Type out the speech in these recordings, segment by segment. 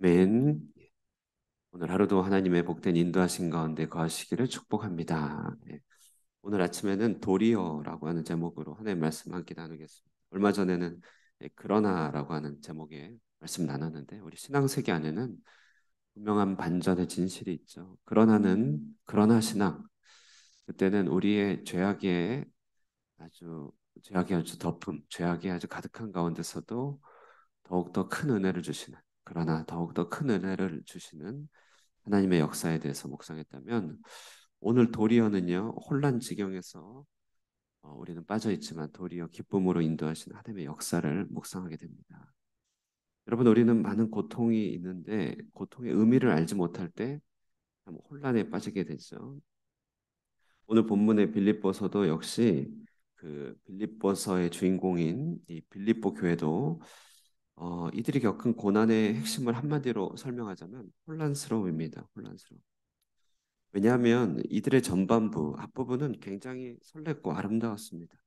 맨 오늘 하루도 하나님의 복된 인도하신 가운데 거하시기를 축복합니다. 네. 오늘 아침에는 도리어라고 하는 제목으로 하나님 말씀 함께 나누겠습니다. 얼마 전에는 그러나라고 하는 제목의 말씀 나눴는데 우리 신앙 세계 안에는 분명한 반전의 진실이 있죠. 그러나 신앙. 그때는 우리의 죄악의 아주 덮음, 죄악이 아주 가득한 가운데서도 더욱더 큰 은혜를 주시는, 그러나 더욱더 큰 은혜를 주시는 하나님의 역사에 대해서 묵상했다면, 오늘 도리어는요 혼란 지경에서 우리는 빠져 있지만 도리어 기쁨으로 인도하시는 하나님의 역사를 묵상하게 됩니다. 여러분, 우리는 많은 고통이 있는데 고통의 의미를 알지 못할 때 참 혼란에 빠지게 되죠. 오늘 본문의 빌립보서도 역시 그 빌립보서의 주인공인 이 빌립보 교회도 이들이 겪은 고난의 핵심을 한마디로 설명하자면 혼란스러움입니다. 혼란스러움. 왜냐하면 이들의 전반부, 앞부분은 굉장히 설렜고 아름다웠습니다.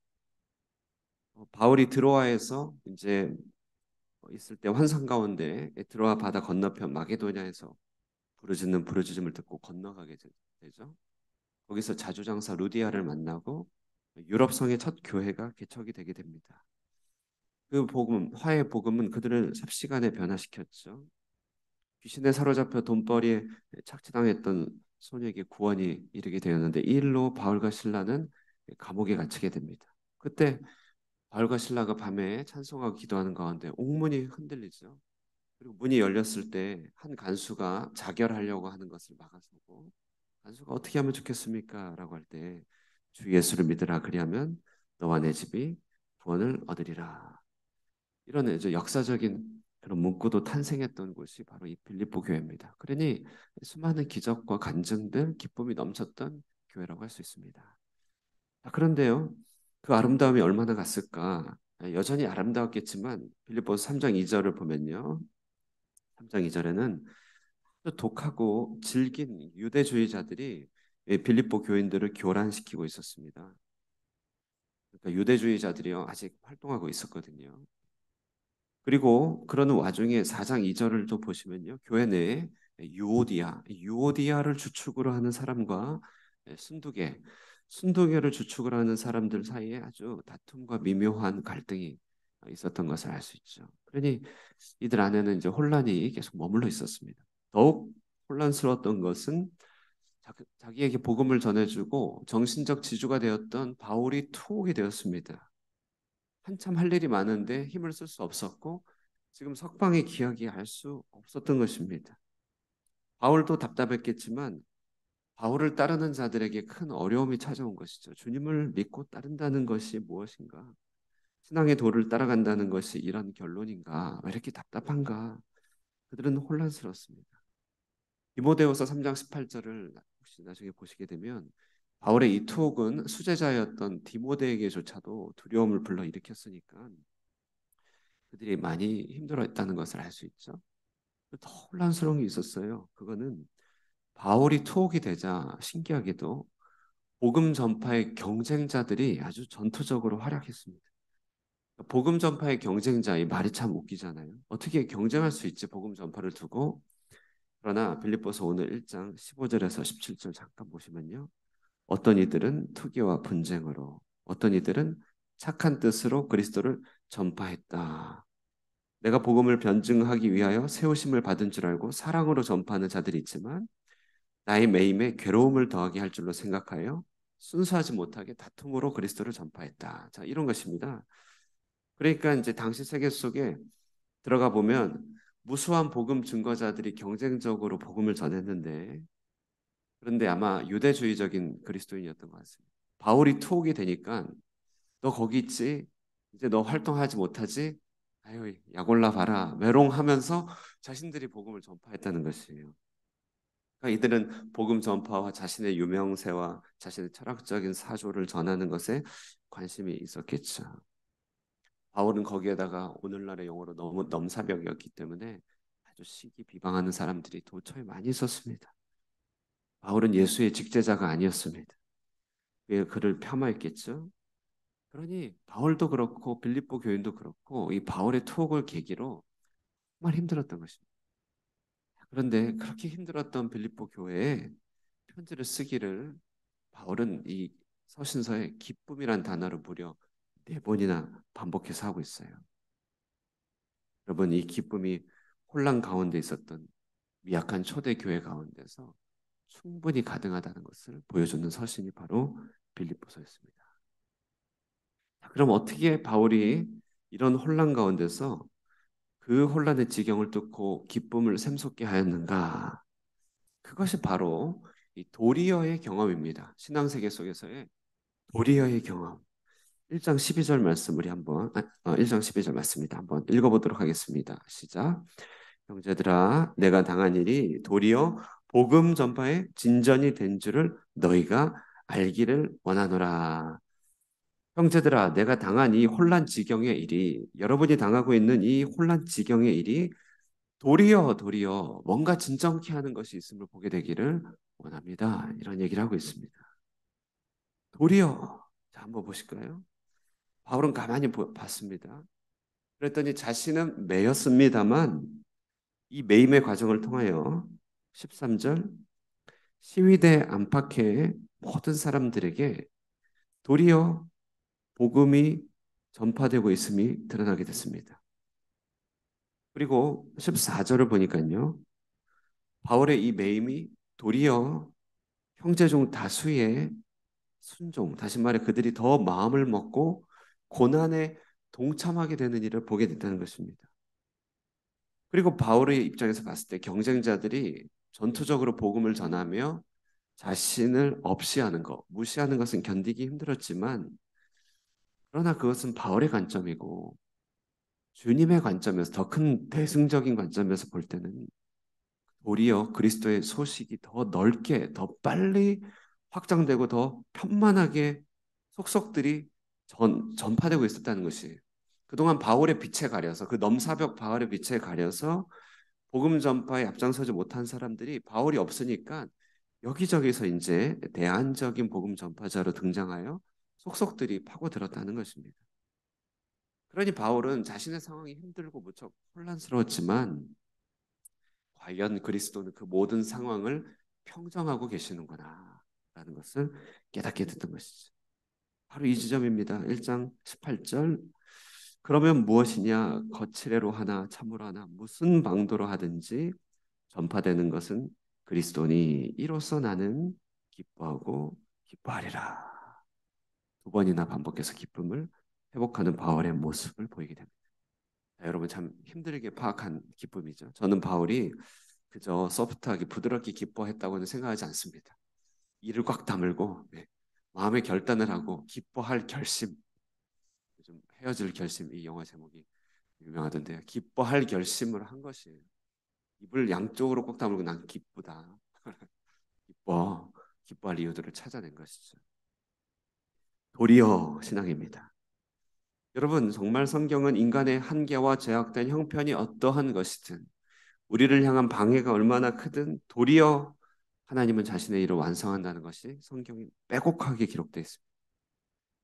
바울이 드로아에서 이제 있을 때 환상 가운데 드로아 바다 건너편 마게도냐에서 부르짖는 부르짖음을 듣고 건너가게 되죠. 거기서 자주장사 루디아를 만나고 유럽 성의 첫 교회가 개척이 되게 됩니다. 그 복음, 화해 복음은 그들을 삽시간에 변화시켰죠. 귀신에 사로잡혀 돈벌이에 착취당했던 소녀에게 구원이 이르게 되었는데 이 일로 바울과 신라는 감옥에 갇히게 됩니다. 그때 바울과 신라가 밤에 찬송하고 기도하는 가운데 옥문이 흔들리죠. 그리고 문이 열렸을 때 한 간수가 자결하려고 하는 것을 막아서고, 간수가 어떻게 하면 좋겠습니까? 라고 할 때 주 예수를 믿으라, 그리하면 너와 내 집이 구원을 얻으리라. 이런 이제 역사적인 그런 문구도 탄생했던 곳이 바로 이 빌립보 교회입니다. 그러니 수많은 기적과 간증들, 기쁨이 넘쳤던 교회라고 할 수 있습니다. 그런데요, 그 아름다움이 얼마나 갔을까? 여전히 아름다웠겠지만 빌립보서 3장 2절을 보면요, 3장 2절에는 독하고 질긴 유대주의자들이 빌립보 교인들을 교란시키고 있었습니다. 그러니까 유대주의자들이요 아직 활동하고 있었거든요. 그리고 그러는 와중에 4장 2절을 또 보시면요, 교회 내에 유오디아를 주축으로 하는 사람과 순두개를 주축으로 하는 사람들 사이에 아주 다툼과 미묘한 갈등이 있었던 것을 알 수 있죠. 그러니 이들 안에는 이제 혼란이 계속 머물러 있었습니다. 더욱 혼란스러웠던 것은 자기에게 복음을 전해주고 정신적 지주가 되었던 바울이 투옥이 되었습니다. 한참 할 일이 많은데 힘을 쓸 수 없었고 지금 석방의 기약이 알 수 없었던 것입니다. 바울도 답답했겠지만 바울을 따르는 자들에게 큰 어려움이 찾아온 것이죠. 주님을 믿고 따른다는 것이 무엇인가? 신앙의 도를 따라간다는 것이 이런 결론인가? 왜 이렇게 답답한가? 그들은 혼란스럽습니다. 디모데후서 3장 18절을 혹시 나중에 보시게 되면 바울의 이 투옥은 수제자였던 디모데에게조차도 두려움을 불러일으켰으니까 그들이 많이 힘들어했다는 것을 알 수 있죠. 더 혼란스러운 게 있었어요. 그거는 바울이 투옥이 되자 신기하게도 복음 전파의 경쟁자들이 아주 전투적으로 활약했습니다. 복음 전파의 경쟁자, 이 말이 참 웃기잖아요. 어떻게 경쟁할 수 있지, 복음 전파를 두고. 그러나 빌립보서 오늘 1장 15절에서 17절 잠깐 보시면요, 어떤 이들은 투기와 분쟁으로, 어떤 이들은 착한 뜻으로 그리스도를 전파했다. 내가 복음을 변증하기 위하여 세우심을 받은 줄 알고 사랑으로 전파하는 자들이 있지만 나의 매임에 괴로움을 더하게 할 줄로 생각하여 순수하지 못하게 다툼으로 그리스도를 전파했다. 자, 이런 것입니다. 그러니까 이제 당시 세계 속에 들어가 보면 무수한 복음 증거자들이 경쟁적으로 복음을 전했는데, 그런데 아마 유대주의적인 그리스도인이었던 것 같습니다. 바울이 투옥이 되니까 너 거기 있지? 이제 너 활동하지 못하지? 아유, 약 올라봐라. 메롱하면서 자신들이 복음을 전파했다는 것이에요. 그러니까 이들은 복음 전파와 자신의 유명세와 자신의 철학적인 사조를 전하는 것에 관심이 있었겠죠. 바울은 거기에다가 오늘날의 용어로 너무 넘사벽이었기 때문에 아주 시기비방하는 사람들이 도처에 많이 있었습니다. 바울은 예수의 직제자가 아니었습니다. 그를 폄하했겠죠. 그러니 바울도 그렇고 빌립보 교인도 그렇고 이 바울의 투옥을 계기로 정말 힘들었던 것입니다. 그런데 그렇게 힘들었던 빌립보 교회에 편지를 쓰기를 바울은 이 서신서에 기쁨이란 단어를 무려 네 번이나 반복해서 하고 있어요. 여러분, 이 기쁨이 혼란 가운데 있었던 미약한 초대 교회 가운데서 충분히 가능하다는 것을 보여주는 서신이 바로 빌립보서였습니다. 자, 그럼 어떻게 바울이 이런 혼란 가운데서 그 혼란의 지경을 뚫고 기쁨을 샘솟게 하였는가? 그것이 바로 이 도리어의 경험입니다. 신앙세계 속에서의 도리어의 경험. 1장 12절 말씀 우리 한번 1장 12절 말씀입니다. 한번 읽어보도록 하겠습니다. 시작. 형제들아 내가 당한 일이 도리어 복음 전파의 진전이 된 줄을 너희가 알기를 원하노라. 형제들아 내가 당한 이 혼란 지경의 일이 여러분이 당하고 있는 이 혼란 지경의 일이 도리어 뭔가 진정케 하는 것이 있음을 보게 되기를 원합니다. 이런 얘기를 하고 있습니다. 도리어 자 한번 보실까요? 바울은 가만히 봤습니다. 그랬더니 자신은 매였습니다만 이 매임의 과정을 통하여 13절 시위대 안팎의 모든 사람들에게 도리어 복음이 전파되고 있음이 드러나게 됐습니다. 그리고 14절을 보니까요. 바울의 이 매임이 도리어 형제 중 다수의 순종, 다시 말해 그들이 더 마음을 먹고 고난에 동참하게 되는 일을 보게 됐다는 것입니다. 그리고 바울의 입장에서 봤을 때 경쟁자들이 전투적으로 복음을 전하며 자신을 없이하는 것, 무시하는 것은 견디기 힘들었지만 그러나 그것은 바울의 관점이고 주님의 관점에서 더 큰 대승적인 관점에서 볼 때는 도리어 그리스도의 소식이 더 넓게, 더 빨리 확장되고 더 편만하게 속속들이 전파되고 있었다는 것이 그동안 바울의 빛에 가려서 그 넘사벽 바울의 빛에 가려서 복음 전파에 앞장서지 못한 사람들이 바울이 없으니까 여기저기서 이제 대안적인 복음 전파자로 등장하여 속속들이 파고들었다는 것입니다. 그러니 바울은 자신의 상황이 힘들고 무척 혼란스러웠지만 과연 그리스도는 그 모든 상황을 평정하고 계시는구나 라는 것을 깨닫게 됐던 것이죠. 바로 이 지점입니다. 1장 18절 그러면 무엇이냐 거칠애로 하나 참으로 하나 무슨 방도로 하든지 전파되는 것은 그리스도니 이로써 나는 기뻐하고 기뻐하리라. 두 번이나 반복해서 기쁨을 회복하는 바울의 모습을 보이게 됩니다. 자, 여러분 참 힘들게 파악한 기쁨이죠. 저는 바울이 그저 소프트하게 부드럽게 기뻐했다고는 생각하지 않습니다. 이를 꽉 다물고 마음의 결단을 하고 기뻐할 결심, 좀 헤어질 결심 이 영화 제목이 유명하던데요. 기뻐할 결심을 한 것이에요. 입을 양쪽으로 꼭 다물고 난 기쁘다. 기뻐할 이유들을 찾아낸 것이죠. 도리어 신앙입니다. 여러분 정말 성경은 인간의 한계와 제약된 형편이 어떠한 것이든 우리를 향한 방해가 얼마나 크든 도리어 하나님은 자신의 일을 완성한다는 것이 성경이 빼곡하게 기록되어 있습니다.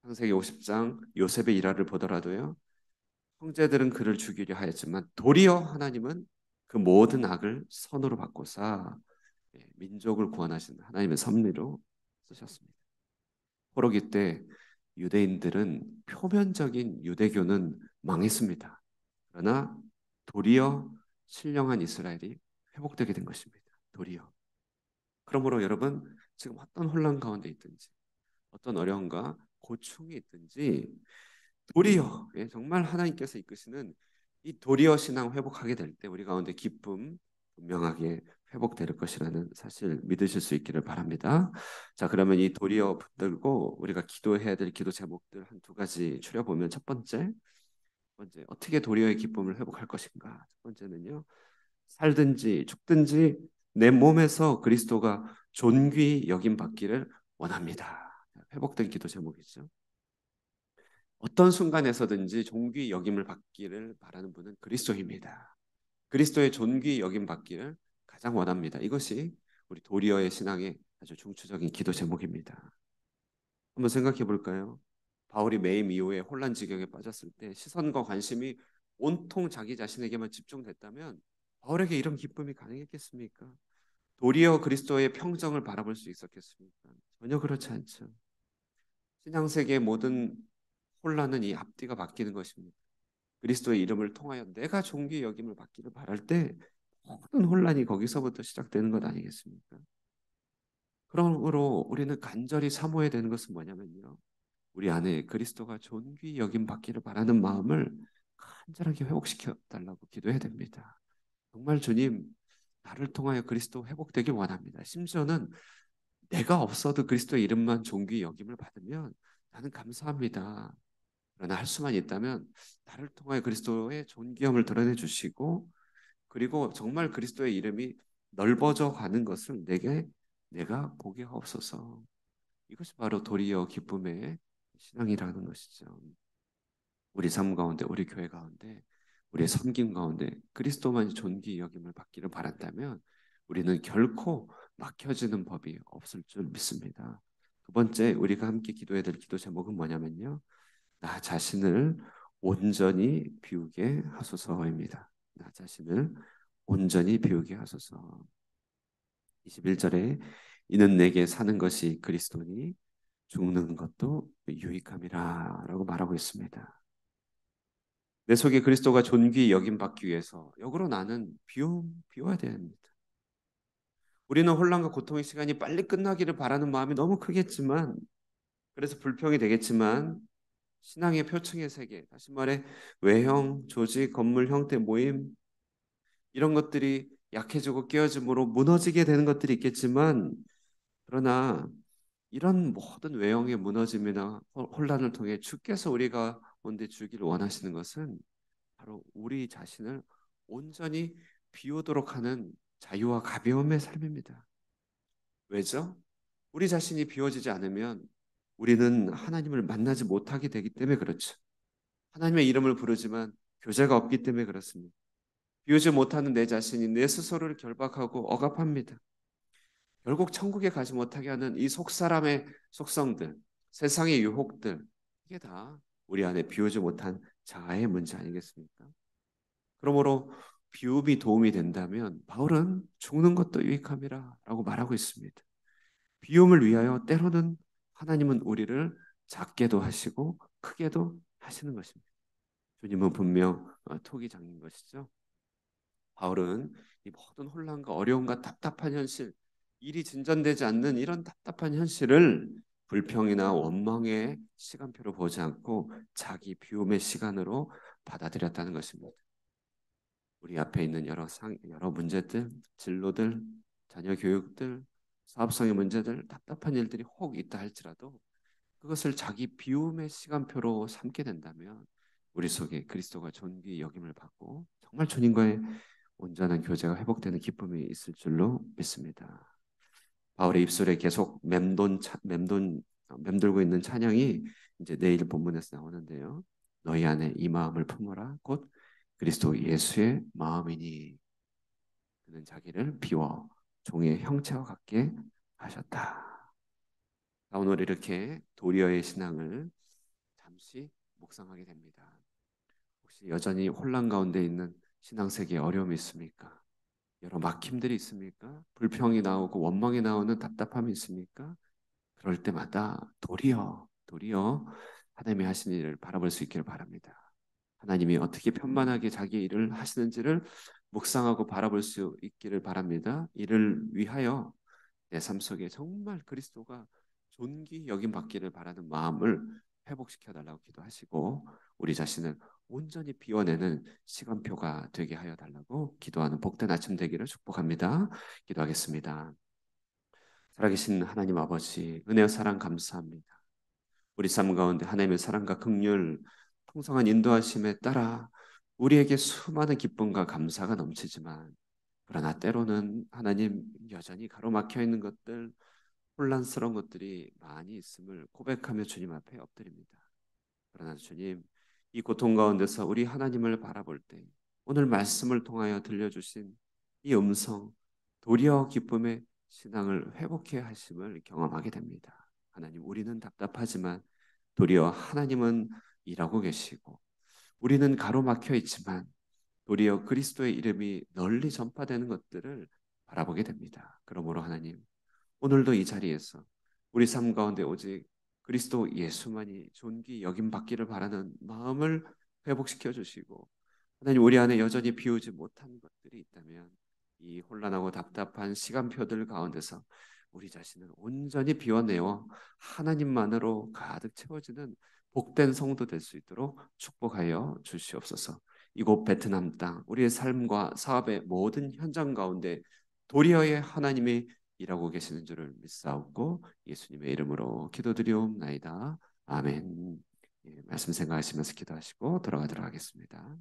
창세기 50장 요셉의 일화를 보더라도요. 형제들은 그를 죽이려 하였지만 도리어 하나님은 그 모든 악을 선으로 바꿔서 민족을 구원하신 하나님의 섭리로 쓰셨습니다. 포로기 때 유대인들은 표면적인 유대교는 망했습니다. 그러나 도리어 신령한 이스라엘이 회복되게 된 것입니다. 도리어. 그러므로 여러분 지금 어떤 혼란 가운데 있든지 어떤 어려움과 고충이 있든지 도리어 정말 하나님께서 이끄시는 이 도리어 신앙 회복하게 될 때 우리 가운데 기쁨 분명하게 회복될 것이라는 사실 믿으실 수 있기를 바랍니다. 자, 그러면 이 도리어 붙들고 우리가 기도해야 될 기도 제목들 한 두 가지 추려보면 첫 번째 어떻게 도리어의 기쁨을 회복할 것인가? 첫 번째는요. 살든지 죽든지 내 몸에서 그리스도가 존귀 여김 받기를 원합니다. 회복된 기도 제목이죠. 어떤 순간에서든지 존귀 여김을 받기를 바라는 분은 그리스도입니다. 그리스도의 존귀 여김 받기를 가장 원합니다. 이것이 우리 도리어의 신앙의 아주 중추적인 기도 제목입니다. 한번 생각해 볼까요? 바울이 매임 이후에 혼란 지경에 빠졌을 때 시선과 관심이 온통 자기 자신에게만 집중됐다면 바울에게 이런 기쁨이 가능했겠습니까? 도리어 그리스도의 평정을 바라볼 수 있었겠습니까? 전혀 그렇지 않죠. 신앙세계의 모든 혼란은 이 앞뒤가 바뀌는 것입니다. 그리스도의 이름을 통하여 내가 존귀 여김을 받기를 바랄 때 모든 혼란이 거기서부터 시작되는 것 아니겠습니까? 그러므로 우리는 간절히 사모해야 되는 것은 뭐냐면요. 우리 안에 그리스도가 존귀 여김 받기를 바라는 마음을 간절하게 회복시켜 달라고 기도해야 됩니다. 정말 주님, 나를 통하여 그리스도 회복되길 원합니다. 심지어는 내가 없어도 그리스도의 이름만 존귀 여김을 받으면 나는 감사합니다. 그러나 할 수만 있다면 나를 통하여 그리스도의 존귀함을 드러내 주시고 그리고 정말 그리스도의 이름이 넓어져 가는 것을 내가 보게 하옵소서. 이것이 바로 도리어 기쁨의 신앙이라는 것이죠. 우리 삶 가운데, 우리 교회 가운데, 우리의 섬김 가운데 그리스도만이 존귀 여김을 받기를 바란다면 우리는 결코 막혀지는 법이 없을 줄 믿습니다. 두 번째, 우리가 함께 기도해야 될 기도 제목은 뭐냐면요. 나 자신을 온전히 비우게 하소서입니다. 나 자신을 온전히 비우게 하소서. 21절에 이는 내게 사는 것이 그리스도니 죽는 것도 유익함이라라고 말하고 있습니다. 내 속에 그리스도가 존귀 여김 받기 위해서 역으로 나는 비워야 됩니다. 우리는 혼란과 고통의 시간이 빨리 끝나기를 바라는 마음이 너무 크겠지만 그래서 불평이 되겠지만 신앙의 표층의 세계, 다시 말해 외형, 조직, 건물 형태, 모임 이런 것들이 약해지고 깨어짐으로 무너지게 되는 것들이 있겠지만 그러나 이런 모든 외형의 무너짐이나 혼란을 통해 주께서 우리가 온데 주기를 원하시는 것은 바로 우리 자신을 온전히 비우도록 하는 자유와 가벼움의 삶입니다. 왜죠? 우리 자신이 비워지지 않으면 우리는 하나님을 만나지 못하게 되기 때문에 그렇죠. 하나님의 이름을 부르지만 교제가 없기 때문에 그렇습니다. 비우지 못하는 내 자신이 내 스스로를 결박하고 억압합니다. 결국 천국에 가지 못하게 하는 이 속사람의 속성들, 세상의 유혹들, 이게 다 우리 안에 비우지 못한 자아의 문제 아니겠습니까? 그러므로 비움이 도움이 된다면 바울은 죽는 것도 유익함이라라고 말하고 있습니다. 비움을 위하여 때로는 하나님은 우리를 작게도 하시고 크게도 하시는 것입니다. 주님은 분명 톡이 잠긴 것이죠. 바울은 이 모든 혼란과 어려움과 답답한 현실, 일이 진전되지 않는 이런 답답한 현실을 불평이나 원망의 시간표로 보지 않고 자기 비움의 시간으로 받아들였다는 것입니다. 우리 앞에 있는 여러 문제들, 진로들, 자녀 교육들, 사업성의 문제들, 답답한 일들이 혹 있다 할지라도 그것을 자기 비움의 시간표로 삼게 된다면 우리 속에 그리스도가 존귀 여김을 받고 정말 주님과의 온전한 교제가 회복되는 기쁨이 있을 줄로 믿습니다. 바울의 입술에 계속 맴돌고 있는 찬양이 이제 내일 본문에서 나오는데요. 너희 안에 이 마음을 품어라. 곧 그리스도 예수의 마음이니 그는 자기를 비워 종의 형체와 같게 하셨다. 오늘 이렇게 도리어의 신앙을 잠시 묵상하게 됩니다. 혹시 여전히 혼란 가운데 있는 신앙 세계에 어려움이 있습니까? 여러 막힘들이 있습니까? 불평이 나오고 원망이 나오는 답답함이 있습니까? 그럴 때마다 도리어 하나님이 하신 일을 바라볼 수 있기를 바랍니다. 하나님이 어떻게 편만하게 자기 일을 하시는지를 묵상하고 바라볼 수 있기를 바랍니다. 이를 위하여 내 삶 속에 정말 그리스도가 존귀 여김 받기를 바라는 마음을 회복시켜 달라고 기도하시고 우리 자신을 온전히 비워내는 시간표가 되게 하여 달라고 기도하는 복된 아침 되기를 축복합니다. 기도하겠습니다. 살아계신 하나님 아버지 은혜와 사랑 감사합니다. 우리 삶 가운데 하나님의 사랑과 긍휼 풍성한 인도하심에 따라 우리에게 수많은 기쁨과 감사가 넘치지만 그러나 때로는 하나님 여전히 가로막혀 있는 것들 혼란스러운 것들이 많이 있음을 고백하며 주님 앞에 엎드립니다. 그러나 주님, 이 고통 가운데서 우리 하나님을 바라볼 때 오늘 말씀을 통하여 들려주신 이 음성, 도리어 기쁨의 신앙을 회복해 하심을 경험하게 됩니다. 하나님, 우리는 답답하지만 도리어 하나님은 일하고 계시고 우리는 가로막혀 있지만 도리어 그리스도의 이름이 널리 전파되는 것들을 바라보게 됩니다. 그러므로 하나님, 오늘도 이 자리에서 우리 삶 가운데 오직 그리스도 예수만이 존귀 여김 받기를 바라는 마음을 회복시켜 주시고, 하나님 우리 안에 여전히 비우지 못한 것들이 있다면 이 혼란하고 답답한 시간표들 가운데서 우리 자신을 온전히 비워내어 하나님만으로 가득 채워지는 복된 성도 될 수 있도록 축복하여 주시옵소서. 이곳 베트남 땅 우리의 삶과 사업의 모든 현장 가운데 도리어의 하나님이 일하고 계시는 줄을 믿사옵고 예수님의 이름으로 기도드리옵나이다. 아멘. 예, 말씀 생각하시면서 기도하시고 돌아가도록 하겠습니다.